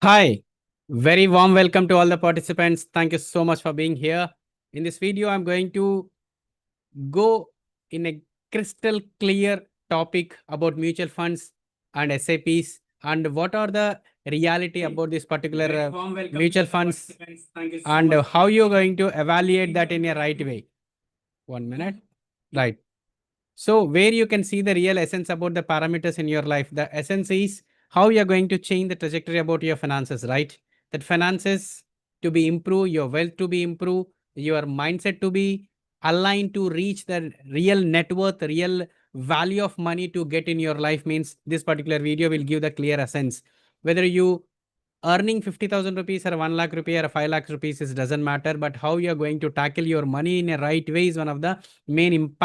Hi, very warm welcome to all the participants. Thank you so much for being here. In this video, I'm going to go in a crystal clear topic about mutual funds and SAPs and what are the reality about this particular mutual funds and how you're going to evaluate that in a right way. 1 minute. Right. So, where you can see the real essence about the parameters in your life, the essence is how you're going to change the trajectory about your finances, right? That finances to be improved, your wealth to be improved, your mindset to be aligned to reach the real net worth, real value of money to get in your life means this particular video will give the clear essence. Whether you earning 50,000 rupees or 1 lakh rupees or 5 lakh rupees, it doesn't matter, but how you are going to tackle your money in a right way is one of the main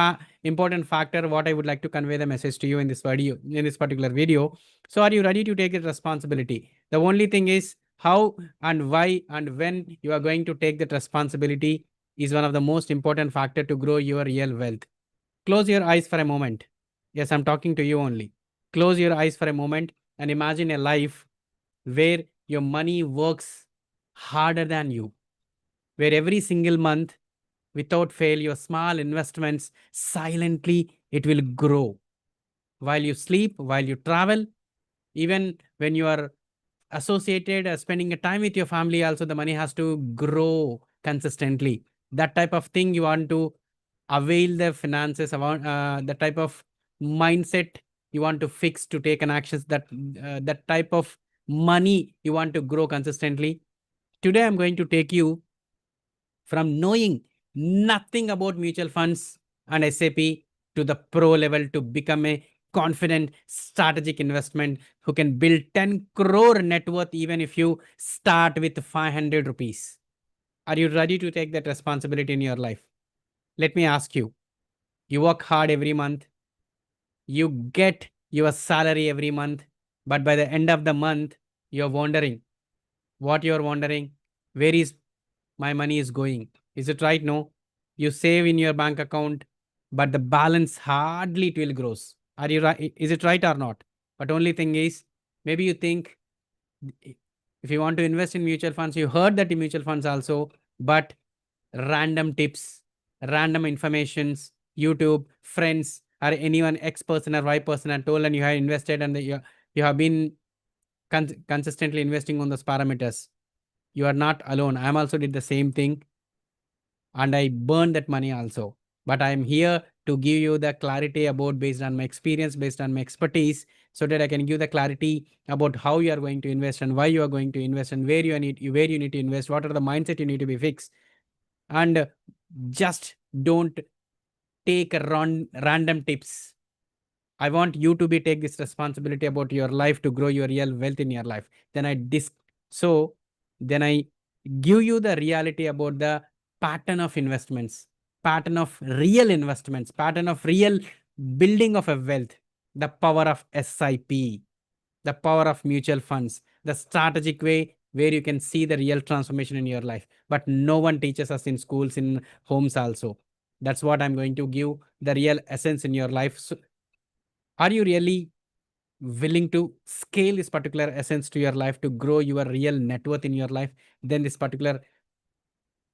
important factor what I would like to convey the message to you in this video, in this particular video. So are you ready to take the responsibility? The only thing is how and why and when you are going to take that responsibility is one of the most important factor to grow your real wealth. Close your eyes for a moment. Yes, I'm talking to you only. Close your eyes for a moment and imagine a life where your money works harder than you, where every single month, without fail, your small investments silently it will grow while you sleep, while you travel, even when you are associated spending a time with your family. Also, the money has to grow consistently. That type of thing you want to avail the finances about the type of mindset you want to fix to take an actions that type of money you want to grow consistently. Today I'm going to take you from knowing nothing about mutual funds and SAP to the pro level to become a confident strategic investment who can build 10 crore net worth even if you start with 500 rupees. Are you ready to take that responsibility in your life? Let me ask you. You work hard every month, you get your salary every month, but by the end of the month, you're wondering what you're wondering, where is my money is going? Is it right? No. You save in your bank account, but the balance hardly it will grows. Are you right? Is it right or not? But only thing is, maybe you think if you want to invest in mutual funds, you heard that in mutual funds also, but random tips, random informations, YouTube, friends, or anyone X person or Y person and told and you have invested and you have been consistently investing on those parameters. You are not alone. I am also did the same thing and I burned that money also. But I am here to give you the clarity about based on my experience, based on my expertise, so that I can give the clarity about how you are going to invest and why you are going to invest and where you need to invest, what are the mindset you need to be fixed. And just don't take random tips. I want you to be take this responsibility about your life to grow your real wealth in your life. Then so then I give you the reality about the pattern of investments, pattern of real investments, pattern of real building of a wealth, the power of SIP, the power of mutual funds, the strategic way where you can see the real transformation in your life. But no one teaches us in schools, in homes also. That's what I'm going to give the real essence in your life. So are you really willing to scale this particular essence to your life to grow your real net worth in your life? Then this particular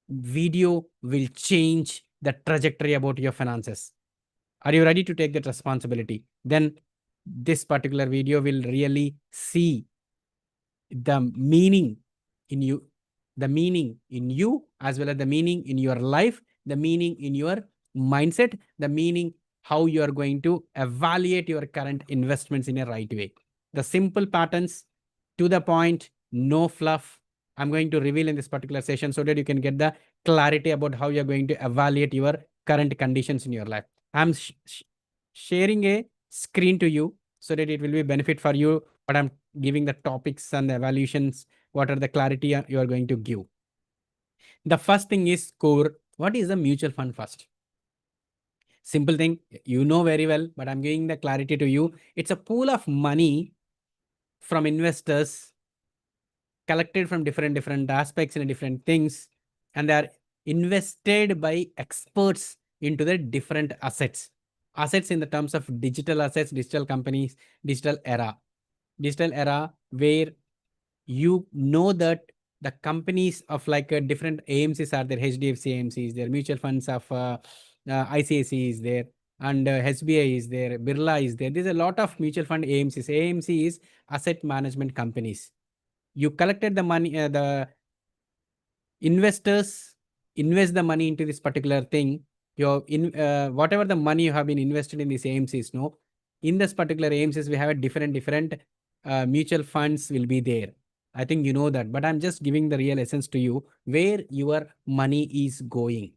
video will change the trajectory about your finances. Are you ready to take that responsibility? Then this particular video will really see the meaning in you, the meaning in you, as well as the meaning in your life, the meaning in your mindset, the meaning how you are going to evaluate your current investments in a right way. The simple patterns to the point, no fluff. I'm going to reveal in this particular session so that you can get the clarity about how you're going to evaluate your current conditions in your life. I'm sharing a screen to you so that it will be benefit for you. But I'm giving the topics and the evaluations, what are the clarity you are going to give. The first thing is core. What is a mutual fund first? Simple thing, you know very well, but I'm giving the clarity to you. It's a pool of money from investors collected from different aspects and different things, and they are invested by experts into the different assets in the terms of digital assets, digital companies, digital era where you know that the companies of like different AMCs are there, HDFC AMC is there, mutual funds of ICICI is there, and SBI is there, Birla is there. There's a lot of mutual fund AMCs. AMC is asset management companies. You collected the money, the investors invest the money into this particular thing. Your in whatever the money you have been invested in these AMCs, no, in this particular AMCs we have a different mutual funds will be there. I think you know that, but I'm just giving the real essence to you where your money is going.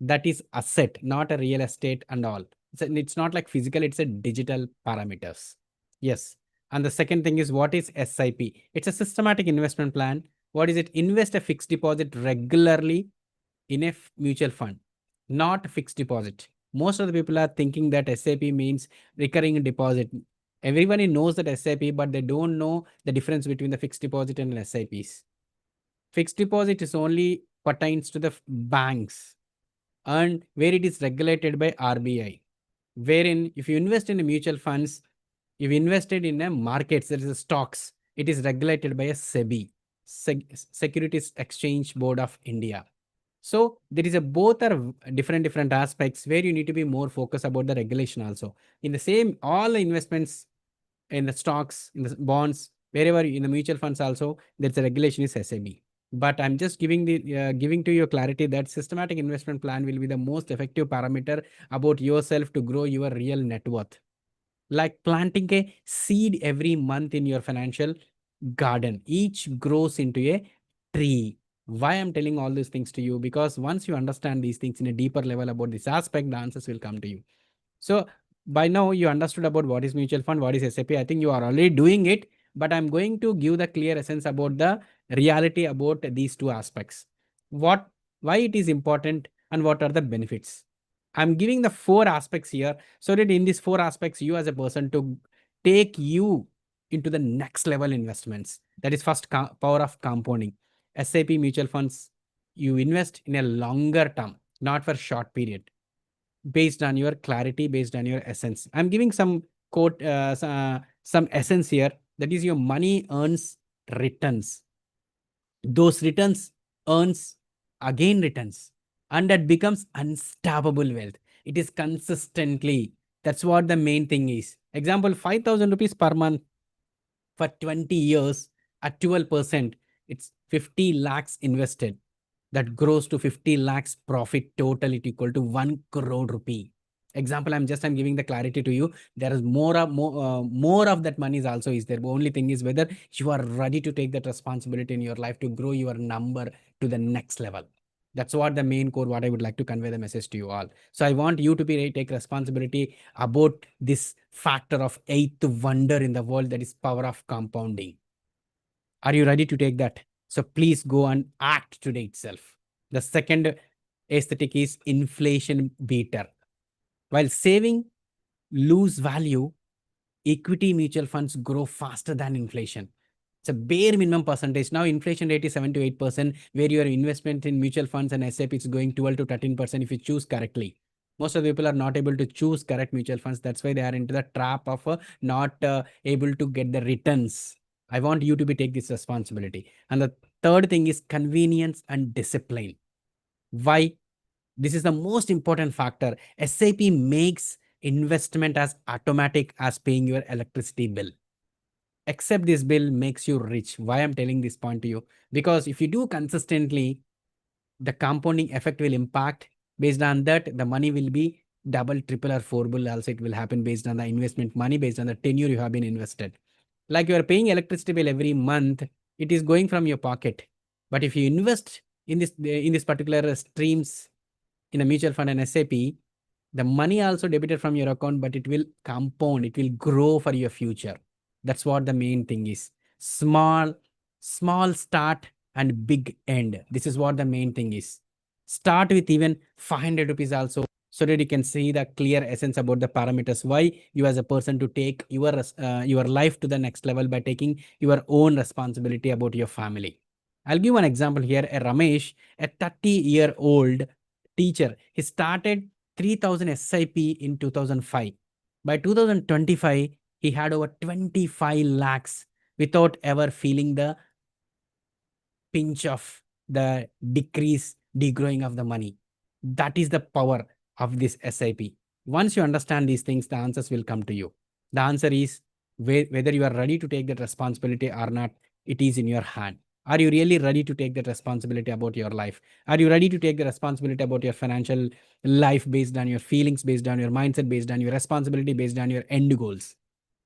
That is asset, not a real estate and all. It's not like physical, it's a digital parameters. Yes. And the second thing is, what is SIP? It's a systematic investment plan. What is it? Invest a fixed deposit regularly in a mutual fund, not fixed deposit. Most of the people are thinking that SIP means recurring deposit. Everybody knows that SIP, but they don't know the difference between the fixed deposit and SIPs. Fixed deposit is only pertains to the banks, and where it is regulated by RBI. Wherein, if you invest in a mutual funds, you've invested in a markets, there is a stocks, it is regulated by a SEBI, Securities Exchange Board of India. So there is a both are different aspects where you need to be more focused about the regulation also. In the same, all the investments in the stocks, in the bonds, wherever in the mutual funds also, there's a regulation is SEBI. But I'm just giving to you clarity that systematic investment plan will be the most effective parameter about yourself to grow your real net worth. Like planting a seed every month in your financial garden, each grows into a tree. Why I'm telling all these things to you? Because once you understand these things in a deeper level about this aspect, the answers will come to you. So by now you understood about what is mutual fund, what is SIP. I think you are already doing it, but I'm going to give the clear essence about the reality about these two aspects. What, why it is important, and what are the benefits. I'm giving the four aspects here so that in these four aspects, you as a person to take you into the next level investments. That is first power of compounding. SIP mutual funds, you invest in a longer term, not for short period, based on your clarity, based on your essence. I'm giving some quote, some essence here. That is, your money earns returns. Those returns earns again returns, and that becomes unstoppable wealth. It is consistently. That's what the main thing is. Example, 5,000 rupees per month for 20 years at 12%. It's 50 lakhs invested, that grows to 50 lakhs profit total, it equal to 1 crore rupee. Example, I'm giving the clarity to you. There is more of that money is also is there. The only thing is whether you are ready to take that responsibility in your life to grow your number to the next level. That's what the main core, what I would like to convey the message to you all. So I want you to be take responsibility about this factor of eighth wonder in the world, that is power of compounding. Are you ready to take that? So please go and act today itself. The second aesthetic is inflation beater. While saving lose value, equity mutual funds grow faster than inflation. It's a bare minimum percentage. Now inflation rate is 7 to 8%, where your investment in mutual funds and SIP is going 12 to 13% if you choose correctly. Most of the people are not able to choose correct mutual funds. That's why they are into the trap of not able to get the returns. I want you to be take this responsibility. And the third thing is convenience and discipline. Why? This is the most important factor. SIP makes investment as automatic as paying your electricity bill. Except this bill makes you rich. Why I'm telling this point to you? Because if you do consistently, the compounding effect will impact. Based on that, the money will be double, triple, or fourable. Also, it will happen based on the investment money, based on the tenure you have been invested. Like you are paying electricity bill every month, it is going from your pocket. But if you invest in this particular streams in a mutual fund and SIP, the money also debited from your account, but it will compound, it will grow for your future. That's what the main thing is. Small start and big end. This is what the main thing is. Start with even 500 rupees also, so that you can see the clear essence about the parameters. Why you as a person to take your life to the next level by taking your own responsibility about your family. I'll give one example here. A Ramesh, a 30-year-old teacher, he started 3,000 SIP in 2005. By 2025, he had over 25 lakhs without ever feeling the pinch of the decrease, degrowing of the money. That is the power of this SIP. Once you understand these things, the answers will come to you. The answer is whether you are ready to take that responsibility or not, it is in your hand. Are you really ready to take that responsibility about your life? Are you ready to take the responsibility about your financial life based on your feelings, based on your mindset, based on your responsibility, based on your end goals?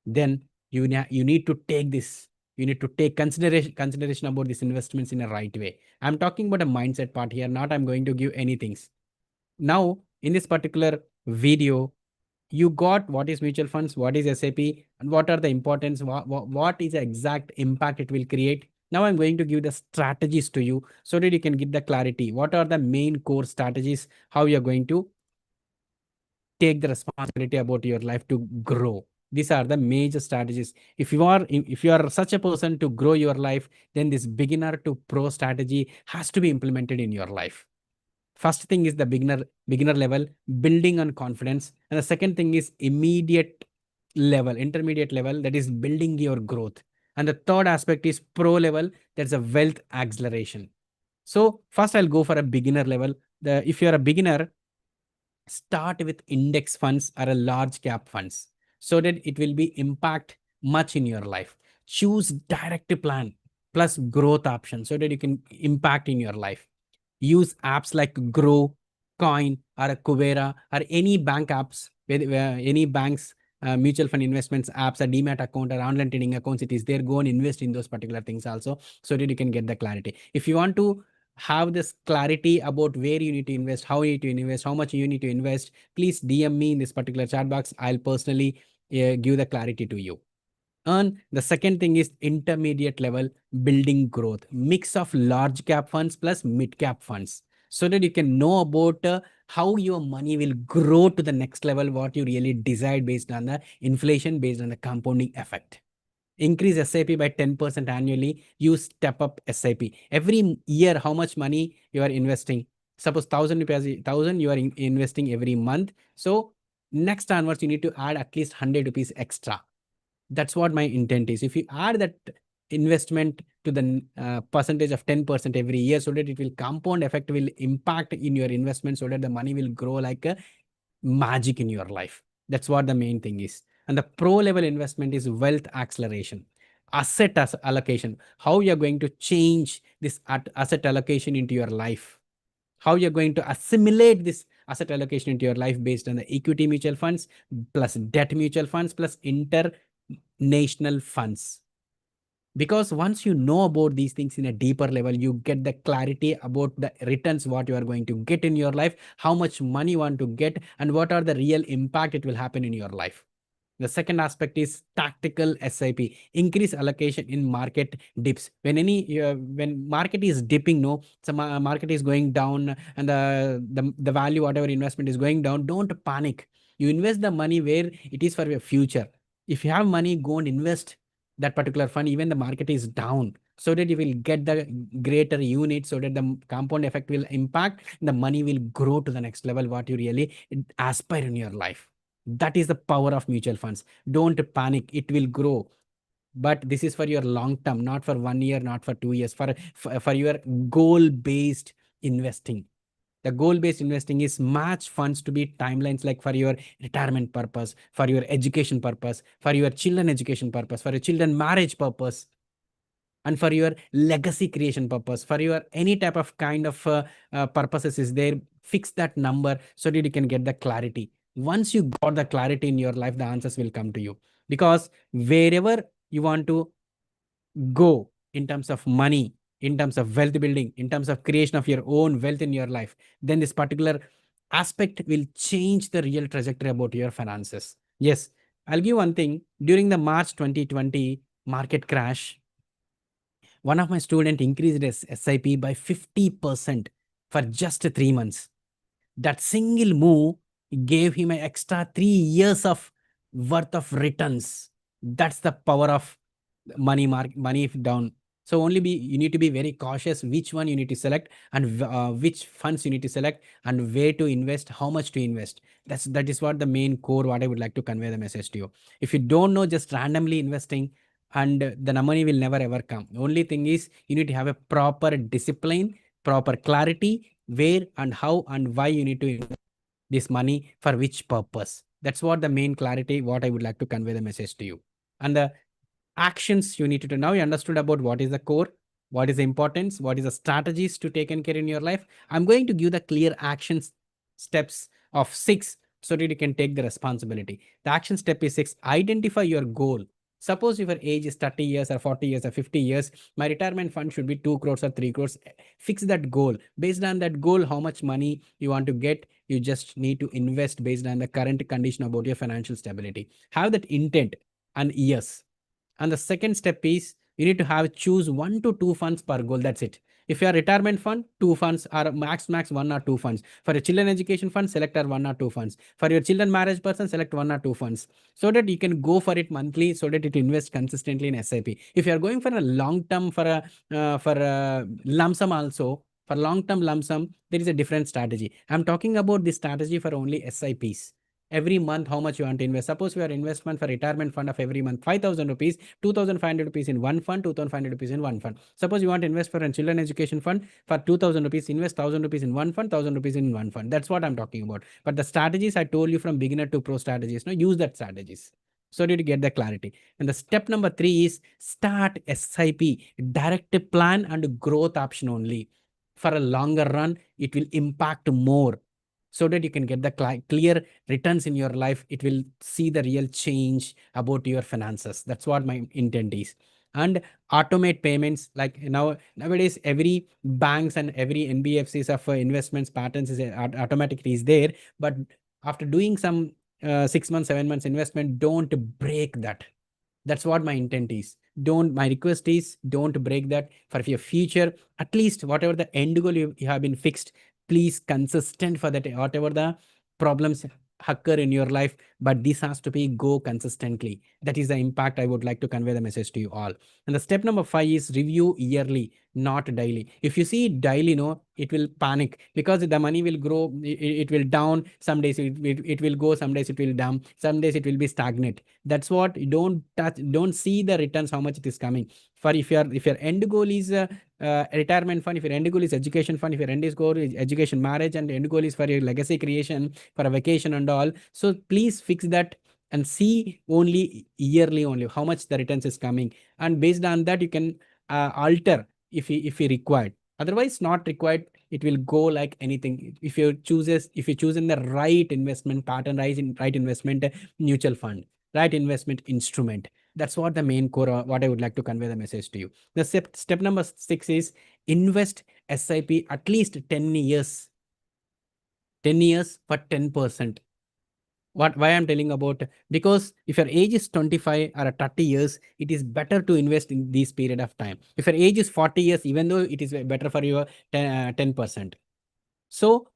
Then you need to take this. You need to take consideration about these investments in a right way. I'm talking about a mindset part here, not I'm going to give any things. Now, in this particular video, you got what is mutual funds, what is SAP, and what are the importance, what is the exact impact it will create. Now I'm going to give the strategies to you so that you can get the clarity. What are the main core strategies, how you're going to take the responsibility about your life to grow. These are the major strategies. If you are such a person to grow your life, then this beginner to pro strategy has to be implemented in your life. First thing is the beginner level, building on confidence, and the second thing is immediate level, intermediate level, that is building your growth, and the third aspect is pro level, that's a wealth acceleration. So first I'll go for a beginner level. If you're a beginner, start with index funds or a large cap funds so that it will be impact much in your life. Choose direct plan plus growth option so that you can impact in your life. Use apps like Grow, Coin, or a Cuvera, or any bank apps, where any banks, mutual fund investments apps, a demat account or online trading accounts, it is there. Go and invest in those particular things also so that you can get the clarity. If you want to have this clarity about where you need to invest, how you need to invest, how much you need to invest, please DM me in this particular chat box. I'll personally give the clarity to you. And the second thing is intermediate level, building growth, mix of large cap funds plus mid cap funds so that you can know about how your money will grow to the next level, what you really decide based on the inflation, based on the compounding effect. Increase SIP by 10% annually. You step up SIP every year. How much money you are investing? Suppose 1,000 you are investing every month. So next onwards, you need to add at least 100 rupees extra. That's what my intent is. If you add that investment to the percentage of 10% every year, so that it will compound effect will impact in your investment, so that the money will grow like a magic in your life. That's what the main thing is. And the pro level investment is wealth acceleration, asset allocation, how you're going to change this asset allocation into your life, how you're going to assimilate this asset allocation into your life based on the equity mutual funds plus debt mutual funds plus international funds. Because once you know about these things in a deeper level, you get the clarity about the returns, what you are going to get in your life, how much money you want to get, and what are the real impact it will happen in your life. The second aspect is tactical SIP. Increase allocation in market dips. When market is dipping, no, some market is going down and the value, whatever investment is going down, don't panic. You invest the money where it is for your future. If you have money, go and invest that particular fund, even the market is down, so that you will get the greater unit, so that the compound effect will impact, the money will grow to the next level, what you really aspire in your life. That is the power of mutual funds. Don't panic, it will grow. But this is for your long term, not for 1 year, not for 2 years, for your goal based investing. The goal based investing is match funds to be timelines, like for your retirement purpose, for your education purpose, for your children education purpose, for your children marriage purpose, and for your legacy creation purpose, for your any type of kind of purposes is there. Fix that number so that you can get the clarity. Once you got the clarity in your life, the answers will come to you. Because wherever you want to go in terms of money, in terms of wealth building, in terms of creation of your own wealth in your life, then this particular aspect will change the real trajectory about your finances. Yes, I'll give one thing. During the March 2020 market crash, one of my students increased his SIP by 50% for just 3 months. That single move gave him an extra 3 years of worth of returns. That's the power of money down. So only you need to be very cautious which one you need to select, and which funds you need to select, and where to invest, how much to invest. That is what the main core, what I would like to convey the message to you. If you don't know, just randomly investing, and the money will never ever come. Only thing is you need to have a proper discipline, proper clarity, where and how and why you need to invest this money, for which purpose. That's what the main clarity what I would like to convey the message to you. And the actions you need to do. Now you understood about what is the core, what is the importance, what is the strategies to take and care in your life. I'm going to give the clear actions steps of 6 so that you can take the responsibility. The action step is 6. Identify your goal. Suppose if your age is 30 years or 40 years or 50 years, my retirement fund should be 2 crores or 3 crores. Fix that goal. Based on that goal, how much money you want to get, you just need to invest based on the current condition about your financial stability. Have that intent and years. And the second step is you need to have choose 1 to 2 funds per goal. That's it. If you are retirement fund, 2 funds, or max 1 or 2 funds. For your children education fund, select 1 or 2 funds. For your children marriage person, select 1 or 2 funds. So that you can go for it monthly, so that it invest consistently in SIP. If you are going for a long term, for a lump sum also, for long term lump sum, there is a different strategy. I'm talking about this strategy for only SIPs. Every month how much you want to invest. Suppose we are investment for retirement fund of every month 5,000 rupees, 2,500 rupees in one fund, 2,500 rupees in one fund. Suppose you want to invest for a children education fund for 2,000 rupees, invest 1,000 rupees in one fund, 1,000 rupees in one fund. That's what I'm talking about. But the strategies I told you from beginner to pro strategies, no, use that strategies so that you get the clarity. And the step number 3 is start SIP, direct plan and growth option only. For a longer run, it will impact more, so that you can get the clear returns in your life. It will see the real change about your finances. That's what my intent is. And automate payments. Like nowadays every banks and every NBFCs of investments patterns is automatically is there. But after doing some 6 months 7 months investment, don't break that. That's what my intent is. Don't, my request is don't break that. For your future, at least whatever the end goal you have been fixed, please consistent for that. Whatever the problems occur in your life, but this has to be go consistently. That is the impact I would like to convey the message to you all. And the step number 5 is review yearly, not daily. If you see daily, no, it will panic, because the money will grow, it will down. Some days it will go, some days it will down, some days it will be stagnant. That's what you don't touch, don't see the returns, how much it is coming. For if your end goal is retirement fund, if your end goal is education fund, if your end goal is education marriage, and end goal is for your legacy creation, for a vacation and all, so please fix that and see only yearly only how much the returns is coming. And based on that you can alter if you required. Otherwise not required, it will go like anything. If you choose in the right investment pattern, right investment mutual fund, right investment instrument. That's what the main core, what I would like to convey the message to you. The step number 6 is invest SIP at least 10 years. 10 years for 10%. Why I'm telling about, because if your age is 25 or 30 years, it is better to invest in this period of time. If your age is 40 years, even though it is better for your 10%. So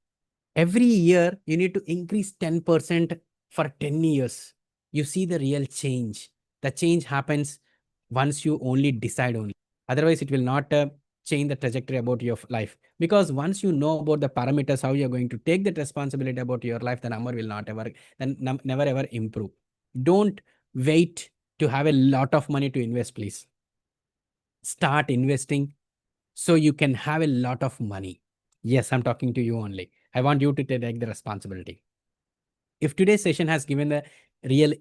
every year you need to increase 10% for 10 years. You see the real change. The change happens once you only decide only. Otherwise it will not change the trajectory about your life. Because once you know about the parameters, how you're going to take that responsibility about your life, the number will not ever, never ever improve. Don't wait to have a lot of money to invest, please. Start investing so you can have a lot of money. Yes, I'm talking to you only. I want you to take the responsibility. If today's session has given the real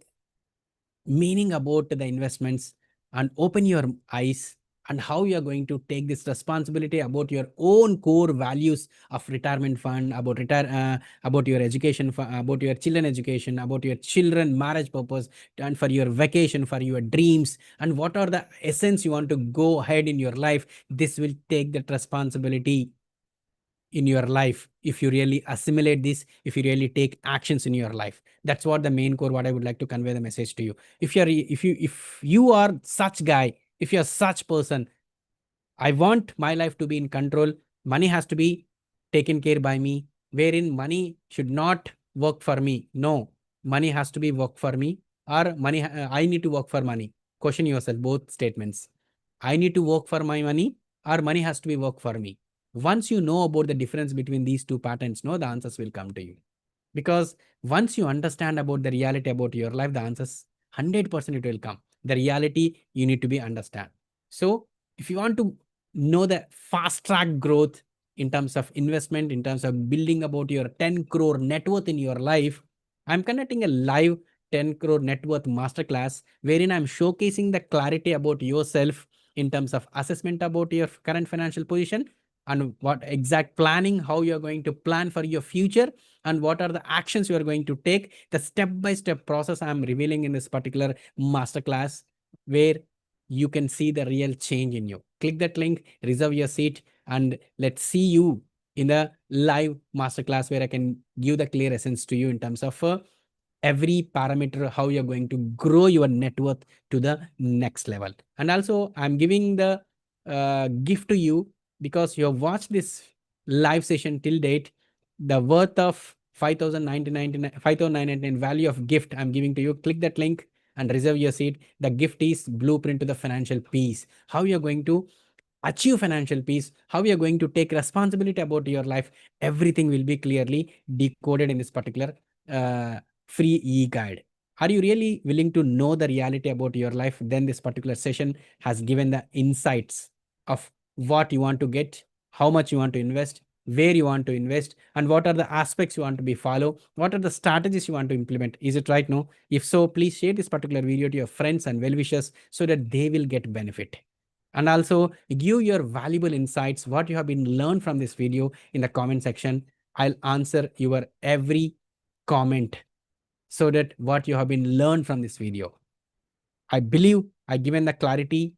meaning about the investments and open your eyes and how you are going to take this responsibility about your own core values of retirement fund, about your education, about your children education, about your children marriage purpose, and for your vacation, for your dreams, and what are the essence you want to go ahead in your life. This will take that responsibility in your life if you really assimilate this, if you really take actions in your life. That's what the main core, what I would like to convey the message to you. If you are such guy, if you're such person, I want my life to be in control. Money has to be taken care by me, wherein money should not work for me. No, money has to be work for me, or I need to work for money. Question yourself both statements. I need to work for my money, or money has to be work for me. Once you know about the difference between these two patterns, no, the answers will come to you. Because once you understand about the reality about your life, the answers 100% it will come. The reality you need to be understand. So if you want to know the fast track growth in terms of investment, in terms of building about your 10 crore net worth in your life, I'm conducting a live 10 crore net worth masterclass wherein I'm showcasing the clarity about yourself in terms of assessment about your current financial position and what exact planning, how you're going to plan for your future, and what are the actions you are going to take. The step by step process I'm revealing in this particular masterclass, where you can see the real change in you. Click that link, reserve your seat, and let's see you in the live masterclass where I can give the clear essence to you in terms of every parameter, how you're going to grow your net worth to the next level. And also, I'm giving the gift to you because you have watched this live session till date. The worth of 5,999 value of gift I'm giving to you. Click that link and reserve your seat. The gift is blueprint to the financial peace. How you're going to achieve financial peace, how you're going to take responsibility about your life. Everything will be clearly decoded in this particular uh, free e-guide. Are you really willing to know the reality about your life? Then this particular session has given the insights of what you want to get, how much you want to invest, where you want to invest, and what are the aspects you want to be follow, what are the strategies you want to implement. Is it right? No? If so, please share this particular video to your friends and well-wishers so that they will get benefit. And also give your valuable insights, what you have been learned from this video in the comment section. I'll answer your every comment so that what you have been learned from this video. I believe I given the clarity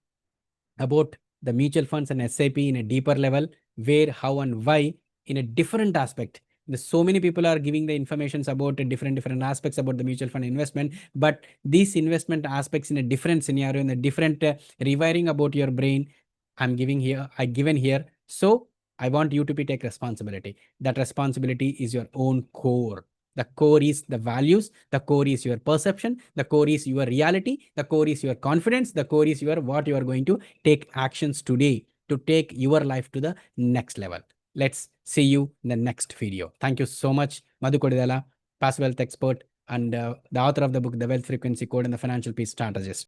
about the mutual funds and SIP in a deeper level, where, how, and why in a different aspect. There's so many people are giving the informations about different aspects about the mutual fund investment, but these investment aspects in a different scenario, in a different rewiring about your brain, I given here. So I want you to be take responsibility. That responsibility is your own core. The core is the values, the core is your perception, the core is your reality, the core is your confidence, the core is your what you are going to take actions today to take your life to the next level. Let's see you in the next video. Thank you so much, Madhu Kodidala, past wealth expert and the author of the book, The Wealth Frequency Code and the Financial Peace Strategist.